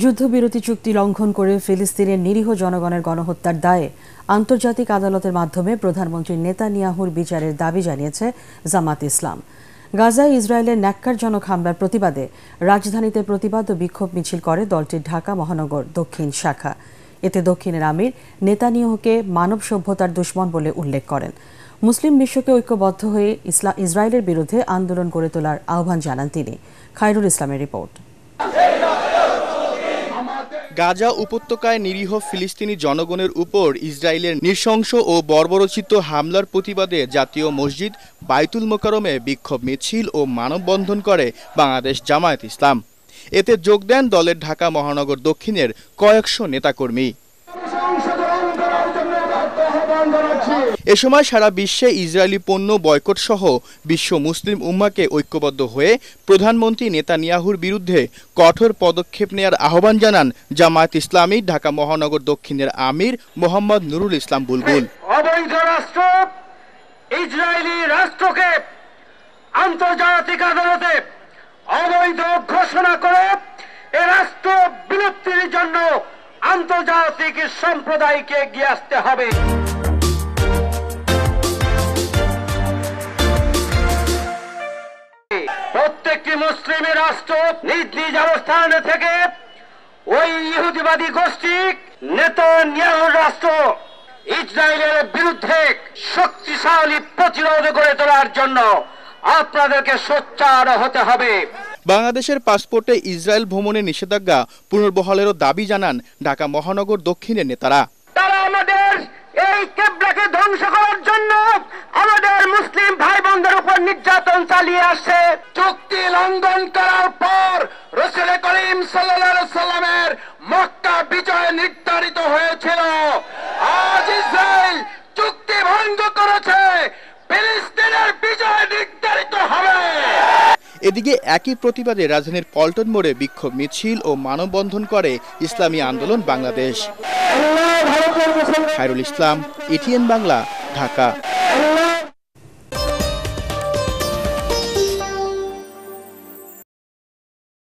যুদ্ধবিরতি চুক্তি লঙ্ঘন করে ফিলিস্তিনের নিরীহ জনগণের গণহত্যার দায়ে আন্তর্জাতিক আদালতের মাধ্যমে প্রধানমন্ত্রী নেতানিয়াহুর বিচারের দাবি জানিয়েছে জামাত ইসলাম। গাজায় ইসরায়েলের ন্যাক্কারজনক হামলার প্রতিবাদে রাজধানীতে প্রতিবাদ ও বিক্ষোভ মিছিল করে দলটির ঢাকা মহানগর দক্ষিণ শাখা। এতে দক্ষিণের আমির নেতানিয়াহুকে মানব সভ্যতার দুশ্মন বলে উল্লেখ করেন। মুসলিম বিশ্বকে ঐক্যবদ্ধ হয়ে ইসরায়েলের বিরুদ্ধে আন্দোলন গড়ে তোলার আহ্বান জানান তিনি। খায়রুল ইসলামের রিপোর্ট। গাজা উপত্যকায় নিরীহ ফিলিস্তিনি জনগণের উপর ইসরায়েলের নৃশংস ও বর্বরোচিত হামলার প্রতিবাদে জাতীয় মসজিদ বাইতুল মোকাররমে বিক্ষোভ মিছিল ও মানববন্ধন করে বাংলাদেশ জামায়াত ইসলাম। এতে যোগ দেন দলের ঢাকা মহানগর দক্ষিণের কয়েকশো নেতাকর্মী। এ সময় সারা বিশ্বে ইসরায়েলি পণ্য বয়কট সহ বিশ্ব মুসলিম উম্মাহকে ঐক্যবদ্ধ হয়ে প্রধানমন্ত্রী নেতানিয়াহুর বিরুদ্ধে কঠোর পদক্ষেপ নেয়ার আহ্বান জানান জামায়াত ইসলামী ঢাকা মহানগর দক্ষিণের আমির মোহাম্মদ নুরুল ইসলাম বুলবুল। অবৈধ রাষ্ট্র ইসরায়েলি রাষ্ট্রকে আন্তর্জাতিক আদালতে অবৈধ ঘোষণা করে এ রাষ্ট্র বিলুপ্তির জন্য আন্তর্জাতিক সম্প্রদায়কে এগিয়ে আসতে হবে। প্রত্যেকটি মুসলিম রাষ্ট্র নিজ নিজ অবস্থান থেকে ওই ইহুদিবাদী গোষ্ঠী নেতানিয়াহুর রাষ্ট্র ইসরায়েলের বিরুদ্ধে শক্তিশালী প্রতিরোধ গড়ে তোলার জন্য আপনাদেরকে সোচ্চার হতে হবে। বাংলাদেশের পাসপোর্টে ইসরায়েল ভ্রমণের নিষেধাজ্ঞা পুনর্বহালেরও দাবি জানান ঢাকা মহানগর দক্ষিণের নেতারা। তারা আমাদের এই কিবলাকে ধ্বংস করার জন্য আমাদের মুসলিম ভাই বোনদের উপর নির্যাতন চালিয়ে আসছে। চুক্তি লঙ্ঘন করার পর রাসূল করিম সাল্লাল্লাহু আলাইহি সাল্লামের মক্কা বিজয় নির্ধারিত হয়েছিল। আজ ইসরায়েল চুক্তি ভঙ্গ করেছে, ফিলিস্তিনের বিজয় নির্ধারিত হবে। এদিকে একই প্রতিবাদে রাজধানীর পল্টন মোড়ে বিক্ষোভ মিছিল ও মানববন্ধন করে ইসলামী আন্দোলন বাংলাদেশ। খায়রুল ইসলাম, ETN বাংলা, ঢাকা।